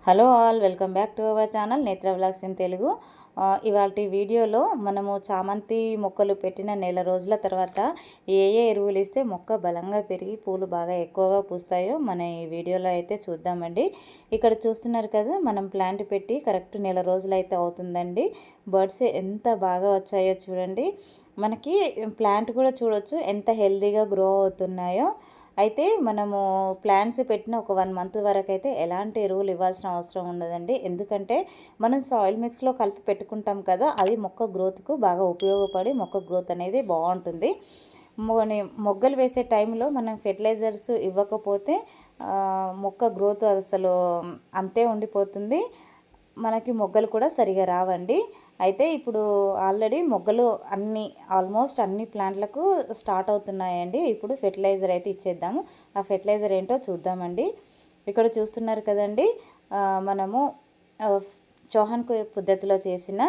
Hello all, welcome back to our channel నేత్ర vlogs in Telugu. ఇవాల్టి వీడియోలో మనము చామంతి మొక్కలు పెట్టిన నెల రోజుల తర్వాత ఏ ఎరువులు ఇస్తే మొక్క బలంగా పెరిగి పూలు బాగా ఎక్కువగా పూస్తాయో మన ఈ వీడియోలో అయితే చూద్దామండి. ఇక్కడ చూస్తున్నారు కదా, మనం ప్లాంట్ పెట్టి కరెక్ట్ నెల రోజులు అయితే అవుతుందండి. బర్డ్స్ ఎంత బాగా వచ్చాయో చూడండి. మనకి ప్లాంట్ కూడా చూడొచ్చు ఎంత హెల్తీగా గ్రో అవుతున్నాయో. అయితే మనము ప్లాంట్స్ పెట్టిన ఒక 1 మంత్ వరకు అయితే ఎలాంటి ఎరువులు ఇవ్వాల్సిన అవసరం ఉండదండి. ఎందుకంటే మనం సాయిల్ మిక్స్లో కలిపి పెట్టుకుంటాం కదా, అది మొక్క గ్రోత్కు బాగా ఉపయోగపడి మొక్క గ్రోత్ అనేది బాగుంటుంది. మొగ్గలు వేసే టైంలో మనం ఫెర్టిలైజర్స్ ఇవ్వకపోతే మొక్క గ్రోత్ అసలు అంతే ఉండిపోతుంది. మనకి మొగ్గలు కూడా సరిగా రావండి. అయితే ఇప్పుడు ఆల్రెడీ మొగ్గలు ఆల్మోస్ట్ అన్ని ప్లాంట్లకు స్టార్ట్ అవుతున్నాయండి. ఇప్పుడు ఫెర్టిలైజర్ అయితే ఇచ్చేద్దాము. ఆ ఫెర్టిలైజర్ ఏంటో చూద్దామండి. ఇక్కడ చూస్తున్నారు కదండి, మనము చౌహాన్ పద్ధతిలో చేసిన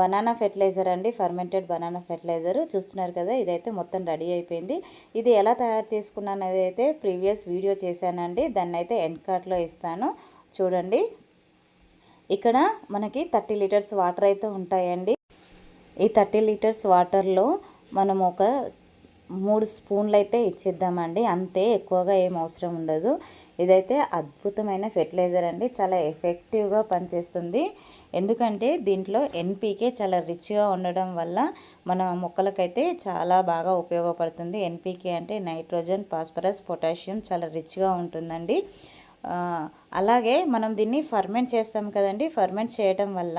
బనానా ఫెర్టిలైజర్ అండి, ఫర్మెంటెడ్ బనానా ఫెర్టిలైజర్ చూస్తున్నారు కదా. ఇదైతే మొత్తం రెడీ అయిపోయింది. ఇది ఎలా తయారు చేసుకున్నాను అనేది అయితే ప్రీవియస్ వీడియో చేశానండి. దాన్ని అయితే ఎండ్ కార్ట్లో ఇస్తాను చూడండి. ఇక్కడ మనకి 30 లీటర్స్ వాటర్ అయితే ఉంటాయండి. ఈ 30 లీటర్స్ వాటర్లో మనం ఒక 3 స్పూన్లు అయితే ఇచ్చేద్దామండి. అంతే, ఎక్కువగా ఏం అవసరం ఉండదు. ఇదైతే అద్భుతమైన ఫెర్టిలైజర్ అండి, చాలా ఎఫెక్టివ్గా పనిచేస్తుంది. ఎందుకంటే దీంట్లో ఎన్పీకే చాలా రిచ్గా ఉండడం వల్ల మన మొక్కలకైతే చాలా బాగా ఉపయోగపడుతుంది. ఎన్పీకే అంటే నైట్రోజన్, ఫాస్ఫరస్, పొటాషియం చాలా రిచ్గా ఉంటుందండి. అలాగే మనం దీన్ని ఫర్మెంట్ చేస్తాం కదండి. ఫర్మెంట్ చేయడం వల్ల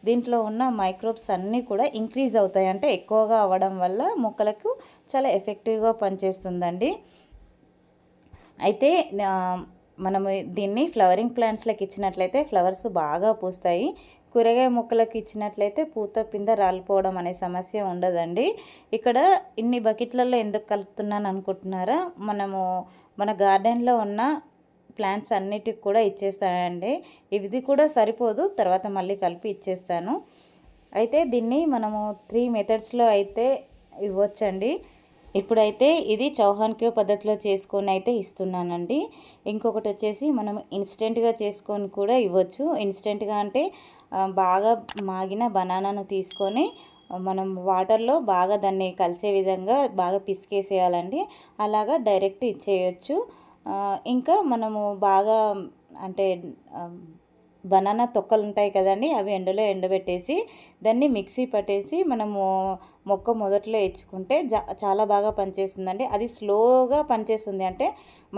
దీంట్లో ఉన్న మైక్రోబ్స్ అన్నీ కూడా ఇంక్రీజ్ అవుతాయి. అంటే ఎక్కువగా అవ్వడం వల్ల మొక్కలకు చాలా ఎఫెక్టివ్గా పనిచేస్తుందండి. అయితే మనము దీన్ని ఫ్లవరింగ్ ప్లాంట్స్లకు ఇచ్చినట్లయితే ఫ్లవర్స్ బాగా పూస్తాయి. కూరగాయ మొక్కలకు ఇచ్చినట్లయితే పూత పింద రాలిపోవడం అనే సమస్య ఉండదండి. ఇక్కడ ఇన్ని బకెట్లలో ఎందుకు కలుపుతున్నాను అనుకుంటున్నారా, మనము మన గార్డెన్లో ఉన్న ప్లాంట్స్ అన్నిటికి కూడా ఇచ్చేస్తానండి. ఇది కూడా సరిపోదు, తర్వాత మళ్ళీ కలిపి ఇచ్చేస్తాను. అయితే దీన్ని మనము 3 మెథడ్స్లో అయితే ఇవ్వచ్చండి. ఇప్పుడైతే ఇది చౌహాన్ క్యూ పద్ధతిలో చేసుకొని అయితే ఇస్తున్నానండి. ఇంకొకటి వచ్చేసి మనం ఇన్స్టెంట్గా చేసుకొని కూడా ఇవ్వచ్చు. ఇన్స్టెంట్గా అంటే బాగా మాగిన బనానాను తీసుకొని మనం వాటర్లో బాగా దాన్ని కలిసే విధంగా బాగా పిసికేసేయాలండి. అలాగా డైరెక్ట్ ఇచ్చేయచ్చు. ఇంకా మనము బాగా అంటే బనానా తొక్కలు ఉంటాయి కదండి, అవి ఎండలో ఎండబెట్టేసి దాన్ని మిక్సీ పట్టేసి మనము మొక్క మొదట్లో ఇచ్చుకుంటే చాలా బాగా పనిచేస్తుందండి. అది స్లోగా పనిచేస్తుంది. అంటే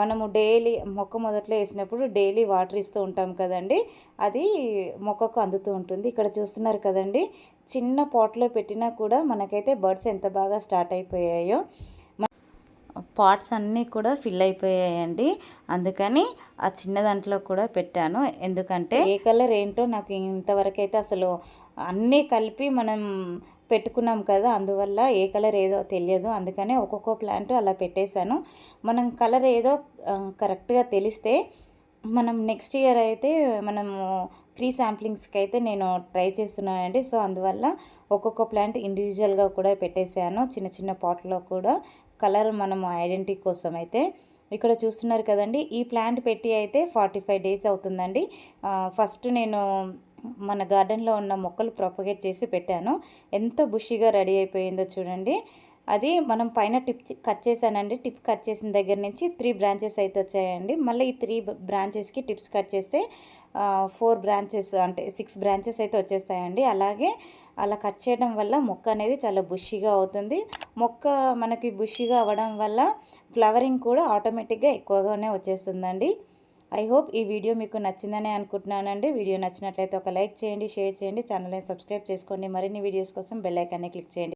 మనము డైలీ మొక్క మొదట్లో వేసినప్పుడు డైలీ వాటర్ ఇస్తూ ఉంటాం కదండి, అది మొక్కకు అందుతూ ఉంటుంది. ఇక్కడ చూస్తున్నారు కదండి, చిన్న పాట్లో పెట్టినా కూడా మనకైతే బర్డ్స్ ఎంత బాగా స్టార్ట్ అయిపోయాయో. పాట్స్ అన్నీ కూడా ఫిల్ అయిపోయాయండి. అందుకని ఆ చిన్న దాంట్లో కూడా పెట్టాను. ఎందుకంటే ఏ కలర్ ఏంటో నాకు ఇంతవరకు అయితే అసలు అన్నీ కలిపి మనం పెట్టుకున్నాం కదా, అందువల్ల ఏ కలర్ ఏదో తెలియదు. అందుకనే ఒక్కొక్క ప్లాంట్ అలా పెట్టేశాను. మనం కలర్ ఏదో కరెక్ట్గా తెలిస్తే మనం నెక్స్ట్ ఇయర్ అయితే మనము ఫ్రీ శాంప్లింగ్స్కి అయితే నేను ట్రై చేస్తున్నానండి. సో అందువల్ల ఒక్కొక్క ప్లాంట్ ఇండివిజువల్గా కూడా పెట్టేశాను, చిన్న చిన్న పాట్లో కూడా, కలర్ మనము ఐడెంటిటీ కోసం అయితే. ఇక్కడ చూస్తున్నారు కదండి, ఈ ప్లాంట్ పెట్టి అయితే 45 డేస్ అవుతుందండి. ఫస్ట్ నేను మన గార్డెన్లో ఉన్న మొక్కలు ప్రొపగేట్ చేసి పెట్టాను. ఎంత బుషిగా రెడీ అయిపోయిందో చూడండి. అది మనం పైన టిప్ కట్ చేశానండి. టిప్ కట్ చేసిన దగ్గర నుంచి 3 బ్రాంచెస్ అయితే వచ్చాయండి. మళ్ళీ ఈ 3 బ్రాంచెస్కి టిప్స్ కట్ చేస్తే 4 బ్రాంచెస్ అంటే 6 బ్రాంచెస్ అయితే వచ్చేస్తాయండి. అలాగే అలా కట్ చేయడం వల్ల మొక్క అనేది చాలా బుషిగా అవుతుంది. మొక్క మనకి బుషిగా అవ్వడం వల్ల ఫ్లవరింగ్ కూడా ఆటోమేటిక్గా ఎక్కువగానే వచ్చేస్తుందండి. ఐ హోప్ ఈ వీడియో మీకు నచ్చిందని అనుకుంటున్నానండి. వీడియో నచ్చినట్లయితే ఒక లైక్ చేయండి, షేర్ చేయండి, ఛానల్ని సబ్స్క్రైబ్ చేసుకోండి. మరిన్ని వీడియోస్ కోసం బెల్ ఐకాన్ని క్లిక్ చేయండి.